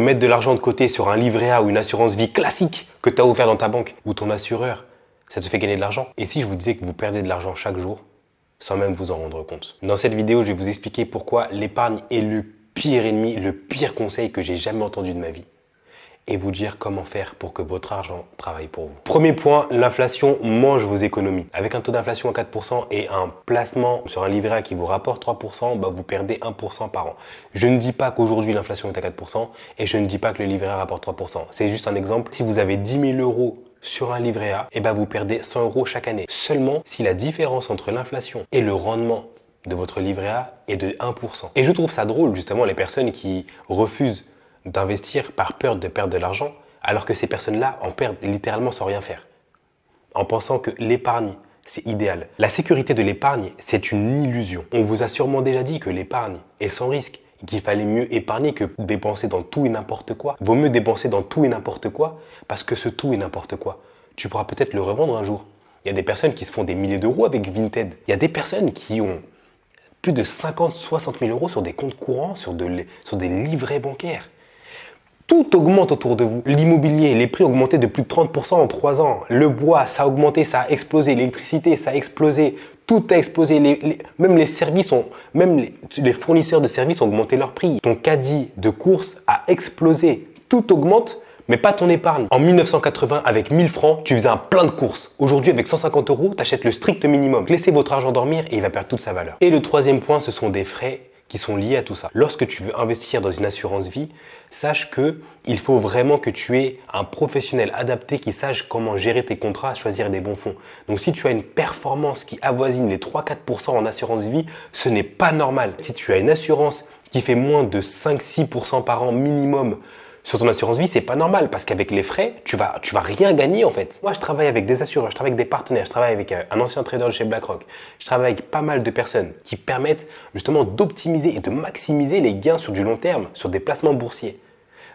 Mettre de l'argent de côté sur un livret A ou une assurance vie classique que tu as offert dans ta banque ou ton assureur, ça te fait gagner de l'argent. Et si je vous disais que vous perdez de l'argent chaque jour, sans même vous en rendre compte? Dans cette vidéo, je vais vous expliquer pourquoi l'épargne est le pire ennemi, le pire conseil que j'ai jamais entendu de ma vie. Et vous dire comment faire pour que votre argent travaille pour vous. Premier point, l'inflation mange vos économies. Avec un taux d'inflation à 4% et un placement sur un livret A qui vous rapporte 3%, vous perdez 1% par an. Je ne dis pas qu'aujourd'hui l'inflation est à 4% et je ne dis pas que le livret A rapporte 3%. C'est juste un exemple. Si vous avez 10 000 euros sur un livret A, vous perdez 100 euros chaque année. Seulement si la différence entre l'inflation et le rendement de votre livret A est de 1%. Et je trouve ça drôle justement les personnes qui refusent d'investir par peur de perdre de l'argent, alors que ces personnes-là en perdent littéralement sans rien faire, en pensant que l'épargne, c'est idéal. La sécurité de l'épargne, c'est une illusion. On vous a sûrement déjà dit que l'épargne est sans risque, et qu'il fallait mieux épargner que dépenser dans tout et n'importe quoi. Vaut mieux dépenser dans tout et n'importe quoi, parce que ce tout et n'importe quoi, tu pourras peut-être le revendre un jour. Il y a des personnes qui se font des milliers d'euros avec Vinted. Il y a des personnes qui ont plus de 50-60 000 euros sur des comptes courants, sur des livrets bancaires. Tout augmente autour de vous. L'immobilier, les prix ont augmenté de plus de 30% en 3 ans. Le bois, ça a augmenté, ça a explosé. L'électricité, ça a explosé. Tout a explosé. Même les services, même les fournisseurs de services ont augmenté leur prix. Ton caddie de course a explosé. Tout augmente, mais pas ton épargne. En 1980, avec 1000 francs, tu faisais un plein de courses. Aujourd'hui, avec 150 euros, tu achètes le strict minimum. Laissez votre argent dormir et il va perdre toute sa valeur. Et le troisième point, ce sont des frais qui sont liés à tout ça. Lorsque tu veux investir dans une assurance vie, sache que il faut vraiment que tu aies un professionnel adapté qui sache comment gérer tes contrats, choisir des bons fonds. Donc si tu as une performance qui avoisine les 3-4% en assurance vie, ce n'est pas normal. Si tu as une assurance qui fait moins de 5-6% par an minimum sur ton assurance vie, c'est pas normal parce qu'avec les frais, tu vas rien gagner en fait. Moi, je travaille avec des assureurs, je travaille avec des partenaires, je travaille avec un ancien trader de chez BlackRock. Je travaille avec pas mal de personnes qui permettent justement d'optimiser et de maximiser les gains sur du long terme, sur des placements boursiers.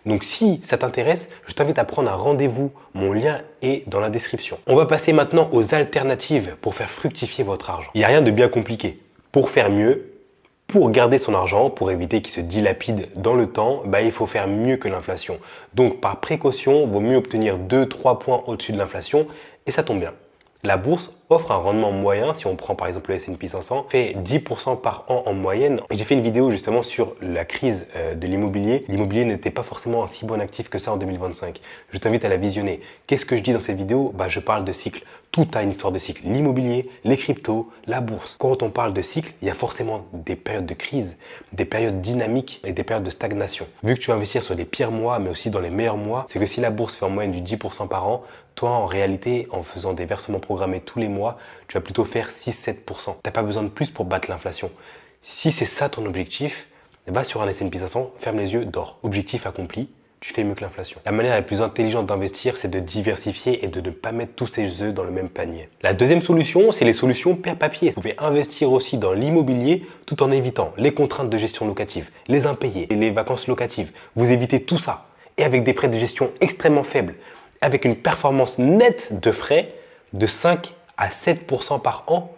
Donc si ça t'intéresse, je t'invite à prendre un rendez-vous. Mon lien est dans la description. On va passer maintenant aux alternatives pour faire fructifier votre argent. Il n'y a rien de bien compliqué. Pour faire mieux, pour garder son argent, pour éviter qu'il se dilapide dans le temps, il faut faire mieux que l'inflation. Donc par précaution, il vaut mieux obtenir 2-3 points au-dessus de l'inflation et ça tombe bien. La bourse offre un rendement moyen, si on prend par exemple le S&P 500, fait 10% par an en moyenne. J'ai fait une vidéo justement sur la crise de l'immobilier. L'immobilier n'était pas forcément un si bon actif que ça en 2025. Je t'invite à la visionner. Qu'est-ce que je dis dans cette vidéo? Je parle de cycle. Tout a une histoire de cycle. L'immobilier, les cryptos, la bourse. Quand on parle de cycle, il y a forcément des périodes de crise, des périodes dynamiques et des périodes de stagnation. Vu que tu vas investir sur les pires mois, mais aussi dans les meilleurs mois, c'est que si la bourse fait en moyenne du 10% par an, toi, en réalité, en faisant des versements programmés tous les mois, tu vas plutôt faire 6-7%. Tu n'as pas besoin de plus pour battre l'inflation. Si c'est ça ton objectif, va sur un S&P 500, ferme les yeux, dors. Objectif accompli, tu fais mieux que l'inflation. La manière la plus intelligente d'investir, c'est de diversifier et de ne pas mettre tous ses œufs dans le même panier. La deuxième solution, c'est les solutions pair papier. Vous pouvez investir aussi dans l'immobilier tout en évitant les contraintes de gestion locative, les impayés et les vacances locatives. Vous évitez tout ça et avec des frais de gestion extrêmement faibles, avec une performance nette de frais de 5 à 7% par an,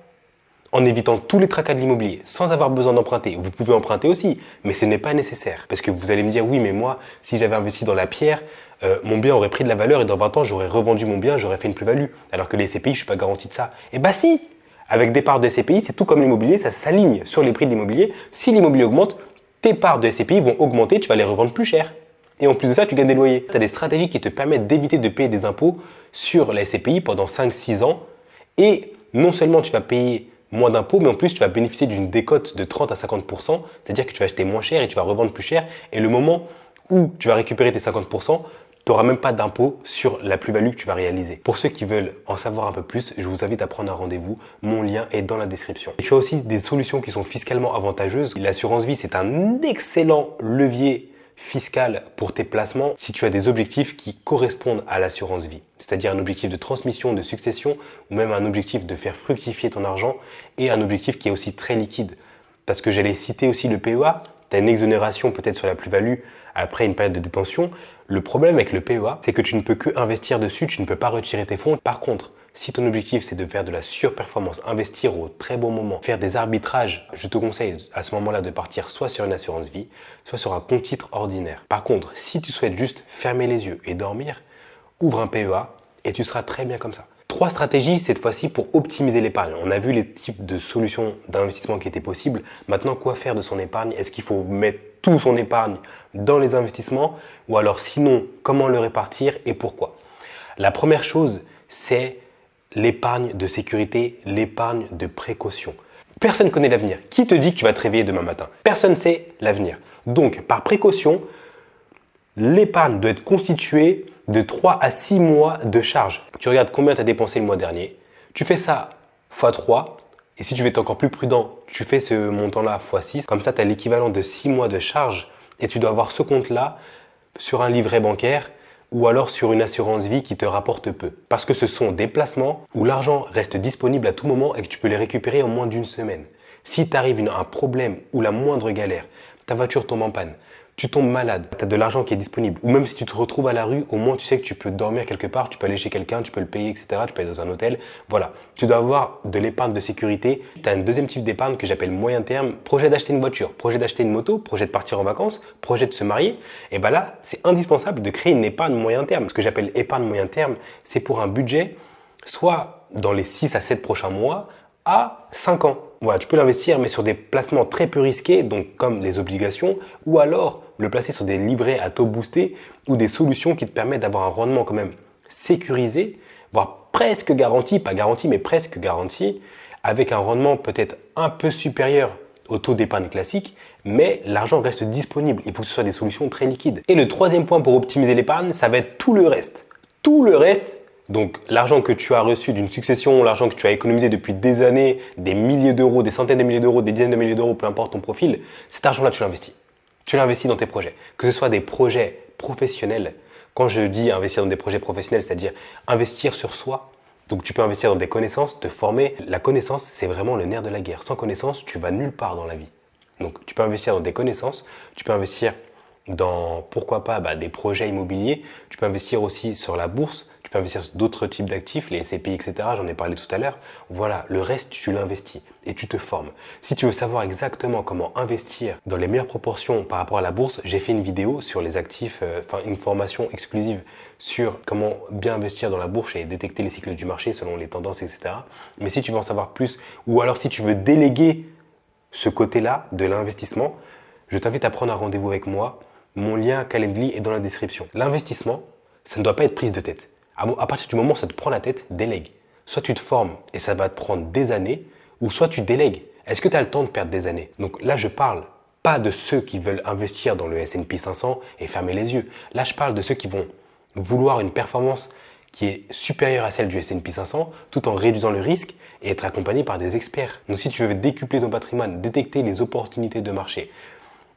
en évitant tous les tracas de l'immobilier, sans avoir besoin d'emprunter. Vous pouvez emprunter aussi, mais ce n'est pas nécessaire. Parce que vous allez me dire, oui, mais moi, si j'avais investi dans la pierre, mon bien aurait pris de la valeur et dans 20 ans, j'aurais revendu mon bien, j'aurais fait une plus-value. Alors que les SCPI, je ne suis pas garanti de ça. Si, avec des parts de SCPI, c'est tout comme l'immobilier, ça s'aligne sur les prix de l'immobilier. Si l'immobilier augmente, tes parts de SCPI vont augmenter, tu vas les revendre plus cher. Et en plus de ça, tu gagnes des loyers. Tu as des stratégies qui te permettent d'éviter de payer des impôts sur la SCPI pendant 5-6 ans. Et non seulement tu vas payer moins d'impôts, mais en plus tu vas bénéficier d'une décote de 30 à 50%. C'est-à-dire que tu vas acheter moins cher et tu vas revendre plus cher. Et le moment où tu vas récupérer tes 50%, tu n'auras même pas d'impôt sur la plus-value que tu vas réaliser. Pour ceux qui veulent en savoir un peu plus, je vous invite à prendre un rendez-vous. Mon lien est dans la description. Et tu as aussi des solutions qui sont fiscalement avantageuses. L'assurance vie, c'est un excellent levier fiscal pour tes placements si tu as des objectifs qui correspondent à l'assurance vie. C'est-à-dire un objectif de transmission, de succession ou même un objectif de faire fructifier ton argent et un objectif qui est aussi très liquide. Parce que j'allais citer aussi le PEA, tu as une exonération peut-être sur la plus-value après une période de détention. Le problème avec le PEA, c'est que tu ne peux que investir dessus, tu ne peux pas retirer tes fonds. Par contre, Si ton objectif c'est de faire de la surperformance, investir au très bon moment, faire des arbitrages, je te conseille à ce moment-là de partir soit sur une assurance vie, soit sur un compte titre ordinaire. Par contre, si tu souhaites juste fermer les yeux et dormir, ouvre un PEA et tu seras très bien comme ça. 3 stratégies cette fois-ci pour optimiser l'épargne. On a vu les types de solutions d'investissement qui étaient possibles. Maintenant, quoi faire de son épargne? Est-ce qu'il faut mettre tout son épargne dans les investissements? Ou alors sinon, comment le répartir et pourquoi? La première chose, c'est l'épargne de sécurité, l'épargne de précaution. Personne ne connaît l'avenir. Qui te dit que tu vas te réveiller demain matin? Personne ne sait l'avenir. Donc, par précaution, l'épargne doit être constituée de 3 à 6 mois de charge. Tu regardes combien tu as dépensé le mois dernier. Tu fais ça x 3. Et si tu veux être encore plus prudent, tu fais ce montant-là x 6. Comme ça, tu as l'équivalent de 6 mois de charge. Et tu dois avoir ce compte-là sur un livret bancaire ou alors sur une assurance vie qui te rapporte peu. Parce que ce sont des placements où l'argent reste disponible à tout moment et que tu peux les récupérer en moins d'une semaine. Si t'arrive un problème ou la moindre galère, ta voiture tombe en panne, tu tombes malade, tu as de l'argent qui est disponible, ou même si tu te retrouves à la rue, au moins tu sais que tu peux dormir quelque part, tu peux aller chez quelqu'un, tu peux le payer, etc. Tu peux aller dans un hôtel. Voilà, tu dois avoir de l'épargne de sécurité. Tu as un deuxième type d'épargne que j'appelle moyen terme, projet d'acheter une voiture, projet d'acheter une moto, projet de partir en vacances, projet de se marier. Et bien là, c'est indispensable de créer une épargne moyen terme. Ce que j'appelle épargne moyen terme, c'est pour un budget, soit dans les 6 à 7 prochains mois, à 5 ans. Voilà, tu peux l'investir, mais sur des placements très peu risqués, donc comme les obligations, ou alors le placer sur des livrets à taux boosté ou des solutions qui te permettent d'avoir un rendement quand même sécurisé, voire presque garanti, pas garanti, mais presque garanti, avec un rendement peut-être un peu supérieur au taux d'épargne classique, mais l'argent reste disponible. Il faut que ce soit des solutions très liquides. Et le troisième point pour optimiser l'épargne, ça va être tout le reste. Tout le reste. Donc l'argent que tu as reçu d'une succession, l'argent que tu as économisé depuis des années, des milliers d'euros, des centaines de milliers d'euros, des dizaines de milliers d'euros, peu importe ton profil, cet argent-là tu l'investis. Tu l'investis dans tes projets. Que ce soit des projets professionnels. Quand je dis investir dans des projets professionnels, c'est-à-dire investir sur soi. Donc tu peux investir dans des connaissances, te former. La connaissance, c'est vraiment le nerf de la guerre. Sans connaissance, tu vas nulle part dans la vie. Donc tu peux investir dans des connaissances, tu peux investir dans, pourquoi pas, des projets immobiliers. Tu peux investir aussi sur la bourse. Tu peux investir sur d'autres types d'actifs, les SCPI, etc. J'en ai parlé tout à l'heure. Voilà, le reste, tu l'investis et tu te formes. Si tu veux savoir exactement comment investir dans les meilleures proportions par rapport à la bourse, j'ai fait une vidéo sur les actifs, une formation exclusive sur comment bien investir dans la bourse et détecter les cycles du marché selon les tendances, etc. Mais si tu veux en savoir plus, ou alors si tu veux déléguer ce côté-là de l'investissement, je t'invite à prendre un rendez-vous avec moi. Mon lien Calendly est dans la description. L'investissement, ça ne doit pas être prise de tête. À partir du moment où ça te prend la tête, délègue. Soit tu te formes et ça va te prendre des années, ou soit tu délègues. Est-ce que tu as le temps de perdre des années? Donc là, je parle pas de ceux qui veulent investir dans le S&P 500 et fermer les yeux. Là, je parle de ceux qui vont vouloir une performance qui est supérieure à celle du S&P 500, tout en réduisant le risque et être accompagné par des experts. Donc si tu veux décupler ton patrimoine, détecter les opportunités de marché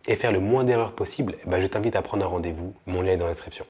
et faire le moins d'erreurs possible, je t'invite à prendre un rendez-vous. Mon lien est dans la description.